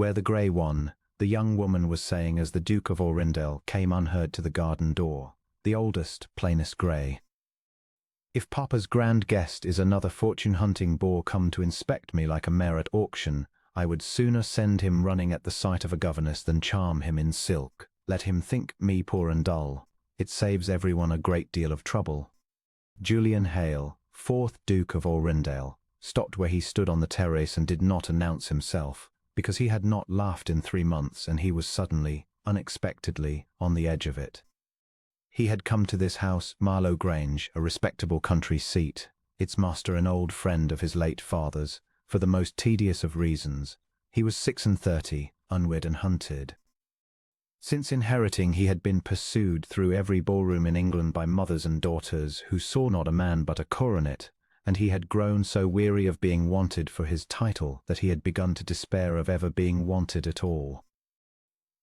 Where the grey won, the young woman was saying as the Duke of Orrindale came unheard to the garden door, the oldest, plainest grey. If Papa's grand guest is another fortune-hunting boor come to inspect me like a mare at auction, I would sooner send him running at the sight of a governess than charm him in silk. Let him think me poor and dull. It saves everyone a great deal of trouble. Julian Hale, 4th Duke of Orrindale, stopped where he stood on the terrace and did not announce himself, because he had not laughed in 3 months and he was suddenly, unexpectedly, on the edge of it. He had come to this house, Marlow Grange, a respectable country seat, its master an old friend of his late father's, for the most tedious of reasons. He was 36, unwed and hunted. Since inheriting, he had been pursued through every ballroom in England by mothers and daughters who saw not a man but a coronet, and he had grown so weary of being wanted for his title that he had begun to despair of ever being wanted at all.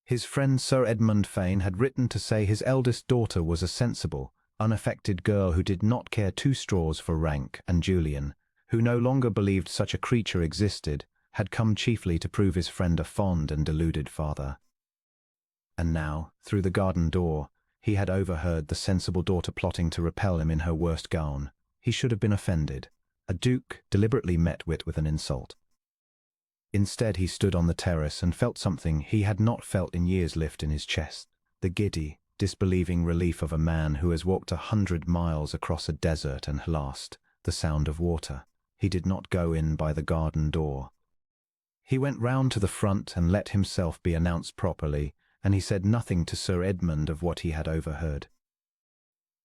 His friend Sir Edmund Fane had written to say his eldest daughter was a sensible, unaffected girl who did not care 2 straws for rank, and Julian, who no longer believed such a creature existed, had come chiefly to prove his friend a fond and deluded father. And now, through the garden door, he had overheard the sensible daughter plotting to repel him in her worst gown. He should have been offended. A duke deliberately met wit with an insult. Instead, he stood on the terrace and felt something he had not felt in years lift in his chest, the giddy, disbelieving relief of a man who has walked 100 miles across a desert and lost the sound of water. He did not go in by the garden door. He went round to the front and let himself be announced properly, and he said nothing to Sir Edmund of what he had overheard.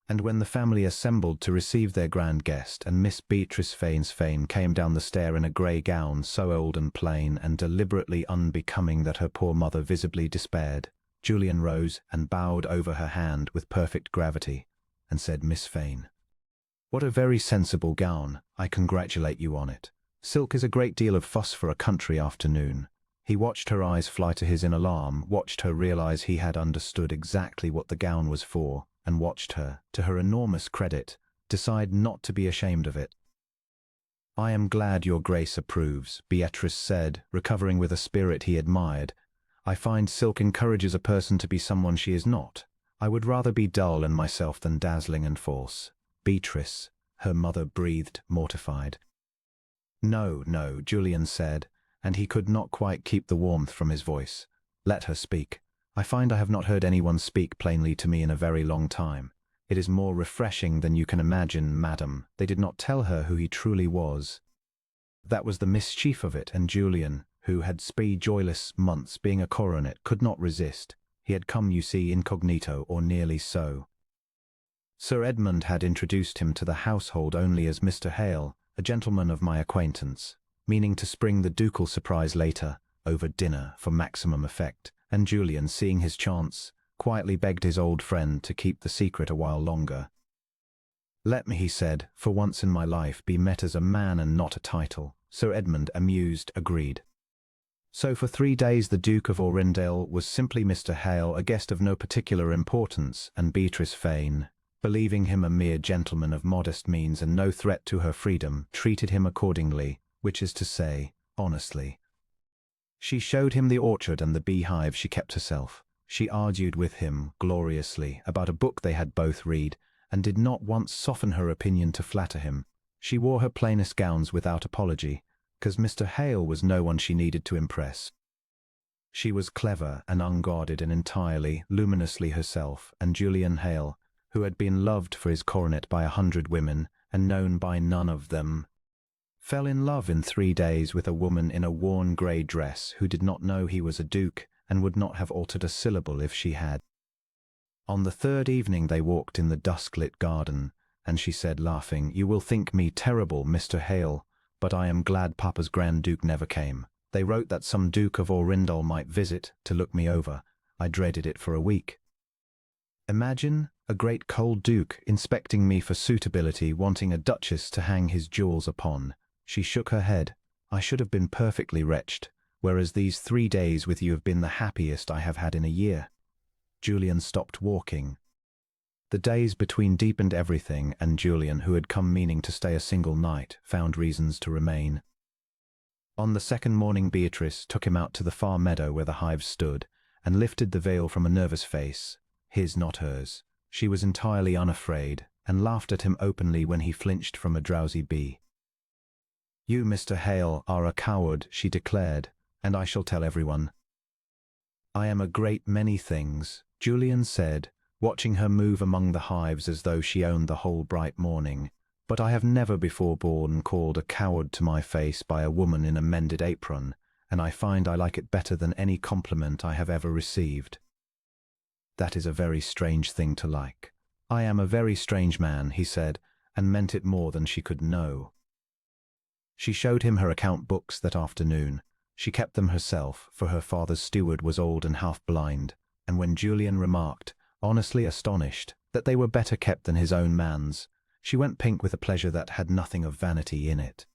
And when the family assembled to receive their grand guest, and Miss Beatrice Fane came down the stair in a grey gown so old and plain and deliberately unbecoming that her poor mother visibly despaired, Julian rose and bowed over her hand with perfect gravity, and said, "Miss Fane, what a very sensible gown. I congratulate you on it. Silk is a great deal of fuss for a country afternoon." He watched her eyes fly to his in alarm, watched her realize he had understood exactly what the gown was for, and watched her, to her enormous credit, decide not to be ashamed of it. "I am glad your grace approves," Beatrice said, recovering with a spirit he admired. "I find silk encourages a person to be someone she is not. I would rather be dull in myself than dazzling and false." "Beatrice," her mother breathed, mortified. "No, no," Julian said, and he could not quite keep the warmth from his voice. "Let her speak. I find I have not heard anyone speak plainly to me in a very long time. It is more refreshing than you can imagine, madam. They did not tell her who he truly was." That was the mischief of it, and Julian, who had spent joyless months being a coronet, could not resist. He had come, you see, incognito, or nearly so. Sir Edmund had introduced him to the household only as Mr. Hale, a gentleman of my acquaintance, meaning to spring the ducal surprise later, over dinner, for maximum effect, and Julian, seeing his chance, quietly begged his old friend to keep the secret a while longer. "Let me," he said, "for once in my life be met as a man and not a title." Sir Edmund, amused, agreed. So for 3 days the Duke of Orrindale was simply Mr. Hale, a guest of no particular importance, and Beatrice Fane, believing him a mere gentleman of modest means and no threat to her freedom, treated him accordingly, which is to say, honestly. She showed him the orchard and the beehive she kept herself. She argued with him, gloriously, about a book they had both read, and did not once soften her opinion to flatter him. She wore her plainest gowns without apology, because Mr. Hale was no one she needed to impress. She was clever and unguarded and entirely, luminously herself, and Julian Hale, who had been loved for his coronet by 100 women, and known by none of them, fell in love in 3 days with a woman in a worn grey dress who did not know he was a duke and would not have altered a syllable if she had. On the 3rd evening they walked in the dusk-lit garden, and she said, laughing, "You will think me terrible, Mr. Hale, but I am glad Papa's Grand Duke never came. They wrote that some Duke of Orrindale might visit to look me over. I dreaded it for a week. Imagine a great cold duke inspecting me for suitability, wanting a duchess to hang his jewels upon." She shook her head. "I should have been perfectly wretched, whereas these 3 days with you have been the happiest I have had in a year." Julian stopped walking. The days between deepened everything, and Julian, who had come meaning to stay a single night, found reasons to remain. On the second morning Beatrice took him out to the far meadow where the hives stood, and lifted the veil from a nervous face, his not hers. She was entirely unafraid, and laughed at him openly when he flinched from a drowsy bee. "You, Mr. Hale, are a coward," she declared, "and I shall tell everyone." "I am a great many things," Julian said, watching her move among the hives as though she owned the whole bright morning. "But I have never before been called a coward to my face by a woman in a mended apron, and I find I like it better than any compliment I have ever received." "That is a very strange thing to like." "I am a very strange man," he said, and meant it more than she could know. She showed him her account books that afternoon. She kept them herself, for her father's steward was old and half blind, and when Julian remarked, honestly astonished, that they were better kept than his own man's, she went pink with a pleasure that had nothing of vanity in it.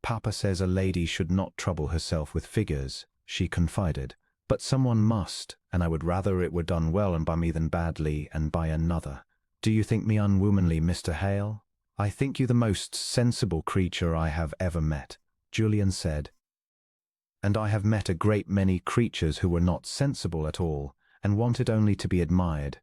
"Papa says a lady should not trouble herself with figures," she confided, "but someone must, and I would rather it were done well and by me than badly and by another. Do you think me unwomanly, Mr. Hale?" "I think you the most sensible creature I have ever met," Julian said. "And I have met a great many creatures who were not sensible at all, and wanted only to be admired."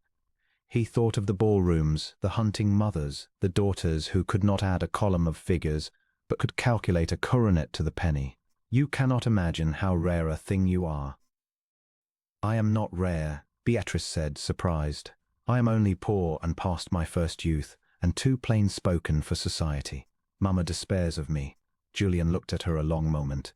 He thought of the ballrooms, the hunting mothers, the daughters who could not add a column of figures, but could calculate a coronet to the penny. "You cannot imagine how rare a thing you are." "I am not rare," Beatrice said, surprised. "I am only poor and past my first youth, and too plain-spoken for society. Mamma despairs of me." Julian looked at her a long moment.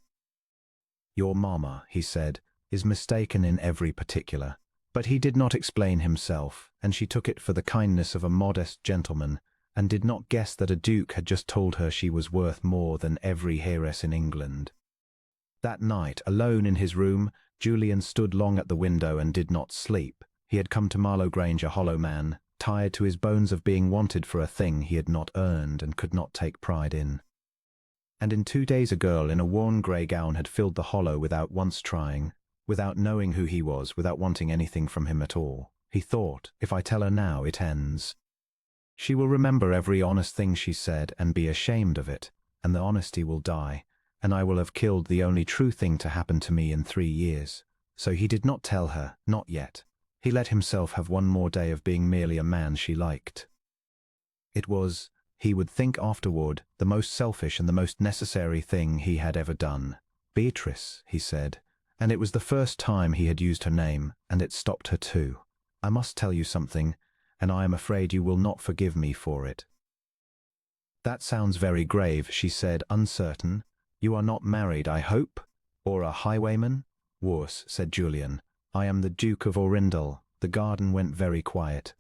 "Your mamma," he said, "is mistaken in every particular." But he did not explain himself, and she took it for the kindness of a modest gentleman, and did not guess that a duke had just told her she was worth more than every heiress in England. That night, alone in his room, Julian stood long at the window and did not sleep. He had come to Marlow Grange a hollow man, tired to his bones of being wanted for a thing he had not earned and could not take pride in. And in 2 days a girl in a worn grey gown had filled the hollow without once trying, without knowing who he was, without wanting anything from him at all. He thought, if I tell her now, it ends. She will remember every honest thing she said and be ashamed of it, and the honesty will die, and I will have killed the only true thing to happen to me in 3 years. So he did not tell her, not yet. He let himself have one more day of being merely a man she liked. It was, he would think afterward, the most selfish and the most necessary thing he had ever done. "Beatrice," he said, and it was the first time he had used her name, and it stopped her too. "I must tell you something, and I am afraid you will not forgive me for it." "That sounds very grave," she said, uncertain. "You are not married, I hope? Or a highwayman?" "Worse," said Julian. "I am the Duke of Orrindale." The garden went very quiet.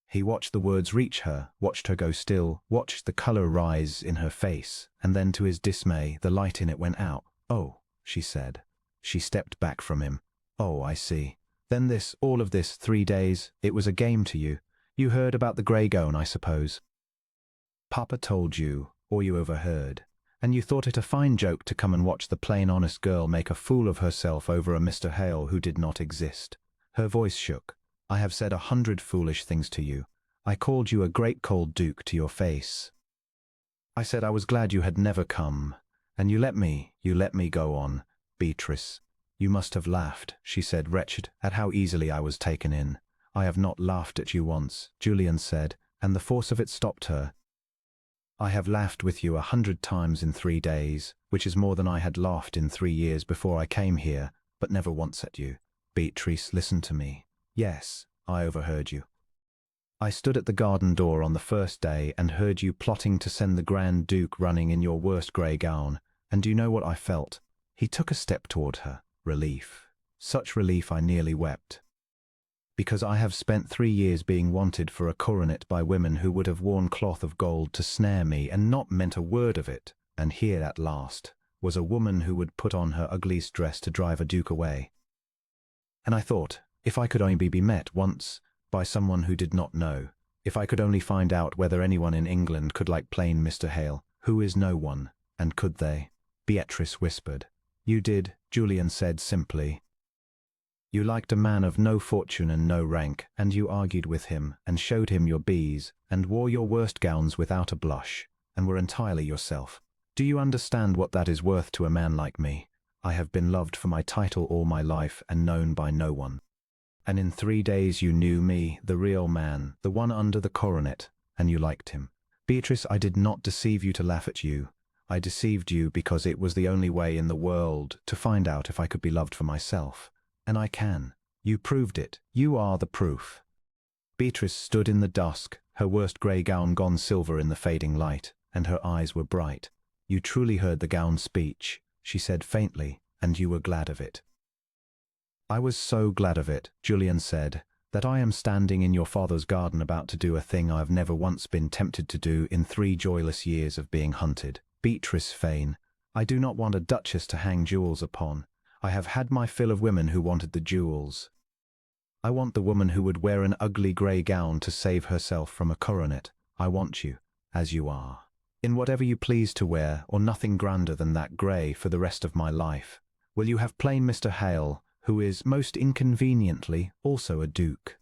He watched the words reach her, watched her go still, watched the colour rise in her face, and then to his dismay the light in it went out. "Oh," she said. She stepped back from him. "Oh, I see. Then this, all of this, 3 days, it was a game to you. You heard about the grey gown, I suppose. Papa told you, or you overheard, and you thought it a fine joke to come and watch the plain honest girl make a fool of herself over a Mr. Hale who did not exist." Her voice shook. "I have said 100 foolish things to you. I called you a great cold duke to your face. I said I was glad you had never come, and you let me go on. Beatrice, you must have laughed," she said, wretched, "at how easily I was taken in." "I have not laughed at you once," Julian said, and the force of it stopped her. "I have laughed with you 100 times in 3 days, which is more than I had laughed in 3 years before I came here, but never once at you. Beatrice, listen to me. Yes, I overheard you. I stood at the garden door on the first day and heard you plotting to send the Grand Duke running in your worst grey gown, and do you know what I felt?" He took a step toward her. Relief. Such relief I nearly wept. "Because I have spent 3 years being wanted for a coronet by women who would have worn cloth of gold to snare me and not meant a word of it, and here at last was a woman who would put on her ugliest dress to drive a duke away. And I thought, if I could only be met once by someone who did not know, if I could only find out whether anyone in England could like plain Mr. Hale, who is no one, and could they?" Beatrice whispered. "You did," Julian said simply. "You liked a man of no fortune and no rank, and you argued with him, and showed him your bees, and wore your worst gowns without a blush, and were entirely yourself. Do you understand what that is worth to a man like me? I have been loved for my title all my life and known by no one. And in 3 days you knew me, the real man, the one under the coronet, and you liked him. Beatrice, I did not deceive you to laugh at you. I deceived you because it was the only way in the world to find out if I could be loved for myself. And I can. You proved it. You are the proof. Beatrice stood in the dusk, her worst grey gown gone silver in the fading light, and her eyes were bright. You truly heard the gown's speech, she said faintly, and you were glad of it. I was so glad of it, Julian said, that I am standing in your father's garden about to do a thing I have never once been tempted to do in 3 joyless years of being hunted. Beatrice Fane, I do not want a duchess to hang jewels upon. I have had my fill of women who wanted the jewels. I want the woman who would wear an ugly grey gown to save herself from a coronet. I want you, as you are, in whatever you please to wear, or nothing grander than that grey for the rest of my life. Will you have plain Mr. Hale, who is, most inconveniently, also a duke?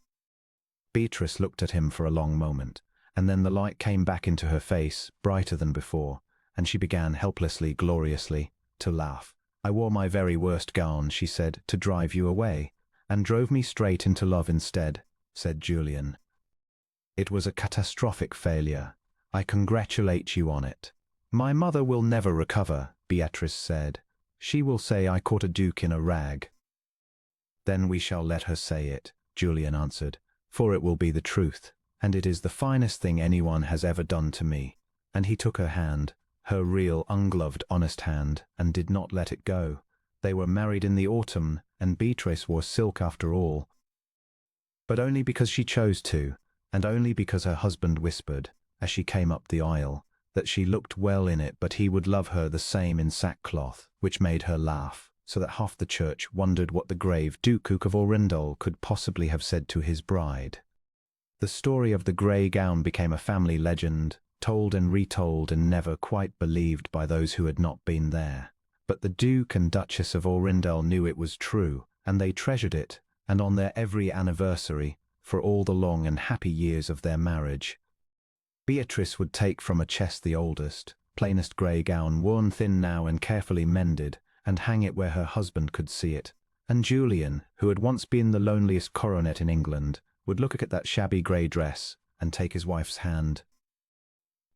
Beatrice looked at him for a long moment, and then the light came back into her face, brighter than before, and she began helplessly, gloriously, to laugh. I wore my very worst gown, she said, to drive you away, and drove me straight into love instead, said Julian. It was a catastrophic failure. I congratulate you on it. My mother will never recover, Beatrice said. She will say I caught a duke in a rag. Then we shall let her say it, Julian answered, for it will be the truth, and it is the finest thing anyone has ever done to me. And he took her hand, her real, ungloved, honest hand, and did not let it go. They were married in the autumn, and Beatrice wore silk after all. But only because she chose to, and only because her husband whispered, as she came up the aisle, that she looked well in it, but he would love her the same in sackcloth, which made her laugh, so that half the church wondered what the grave Duke of Orrindale could possibly have said to his bride. The story of the grey gown became a family legend, told and retold and never quite believed by those who had not been there. But the Duke and Duchess of Orrindale knew it was true, and they treasured it, and on their every anniversary, for all the long and happy years of their marriage, Beatrice would take from a chest the oldest, plainest grey gown, worn thin now and carefully mended, and hang it where her husband could see it. And Julian, who had once been the loneliest coronet in England, would look at that shabby grey dress, and take his wife's hand,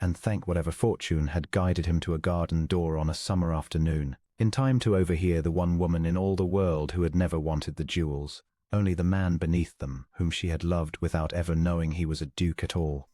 and thank whatever fortune had guided him to a garden door on a summer afternoon, in time to overhear the one woman in all the world who had never wanted the jewels, only the man beneath them, whom she had loved without ever knowing he was a duke at all.